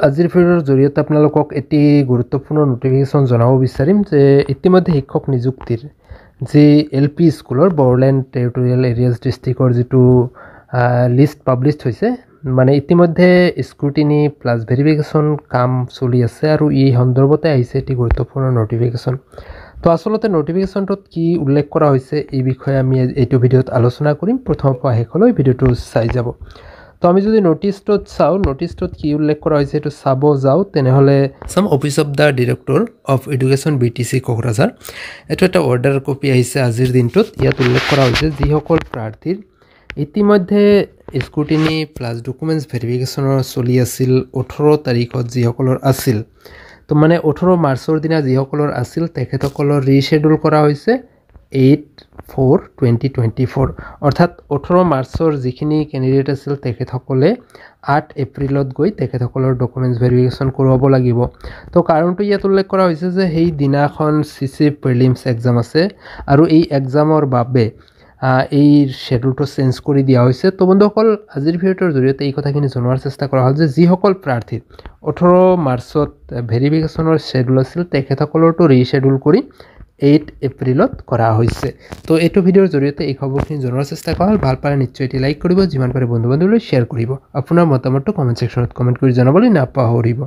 আজিৰ ভিডিঅ'ৰ জৰিয়তে আপোনালোকক এটি গুৰুত্বপূৰ্ণ নটিফিকেশ্যন জনাব বিচাৰিম যে ইতিমধ্যে শিক্ষক নিযুক্তিৰ যি এলপি স্কুলৰ বড়োলেণ্ড টেৰিটৰিয়েল এৰিয়াজ ডিষ্ট্ৰিক্টৰ যিটো লিষ্ট পাব্লিছ হৈছে মানে ইতিমধ্যে স্ক্ৰুটিনি প্লাছ ভেৰিফিকেশ্যন কাম চলি আছে আৰু এই সন্দৰ্ভতে আহিছে এটি গুৰুত্বপূৰ্ণ নটিফিকেশ্যন। তো আচলতে নটিফিকেশ্যনটোত কি উল্লেখ কৰা হৈছে এই বিষয়ে আমি এইটো ভিডিঅ'ত আলোচনা কৰিম। প্ৰথমৰ পৰা শেষলৈ ভিডিঅ'টো চাই যাব। তো আমি যদি নোটিছটোত চাওঁ, নোটিছটোত কি উল্লেখ কৰা হৈছে এইটো চাব যাওঁ তেনেহ'লে চাম office of the director of education BTC Kokrajhar. এইটো এটা অৰ্ডাৰ কপি আহিছে আজিৰ দিনটোত। ইয়াত উল্লেখ কৰা হৈছে যিসকল প্ৰাৰ্থীৰ ইতিমধ্যে স্ক্ৰুটিনি প্লাছ ডকুমেণ্টছ ভেৰিফিকেশ্যনৰ চলি আছিল 18 তাৰিখত যিসকলৰ আছিল, তো মানে 18 মাৰ্চৰ দিনা যিসকলৰ আছিল তেখেতসকলৰ ৰিশ্বেডিউল কৰা হৈছে 8/4/2024, অৰ্থাৎ 18 মাৰ্চৰ যিখিনি কেণ্ডিডেট আছিল তেখেতসকলে 8 এপ্ৰিলত গৈ তেখেতসকলৰ ডকুমেণ্টছ ভেৰিফিকেশ্যন কৰোৱাব লাগিব। তো কাৰণটো ইয়াত উল্লেখ কৰা হৈছে যে সেই দিনাখন CC প্ৰিলিমছ এক্সাম আছে আৰু এই এক্সামৰ বাবে এই শ্বেডুলটো চেঞ্জ কৰি দিয়া হৈছে। তো বন্ধুসকল আজিৰ ভিডিঅ'টোৰ জৰিয়তে এই কথাখিনি জনোৱাৰ চেষ্টা কৰা হ'ল যে যিসকল প্ৰাৰ্থীৰ 18 মাৰ্চত ভেৰিফিকেশ্যনৰ শ্বেডুল আছিল তেখেতসকলৰটো ৰিশ্বেডুল কৰি 8 এপ্ৰিলত কৰা হৈছে। তো এইটো ভিডিঅ'ৰ জৰিয়তে এই খবৰখিনি জনোৱাৰ চেষ্টা কৰা হ'ল। ভাল পালে নিশ্চয় এটি লাইক কৰিব, যিমান পাৰে বন্ধু বান্ধৱীলৈ শ্বেয়াৰ কৰিব। আপোনাৰ মতামতটো কমেণ্ট ছেকশ্যনত কমেণ্ট কৰি জনাবলৈ নাপাহৰিব।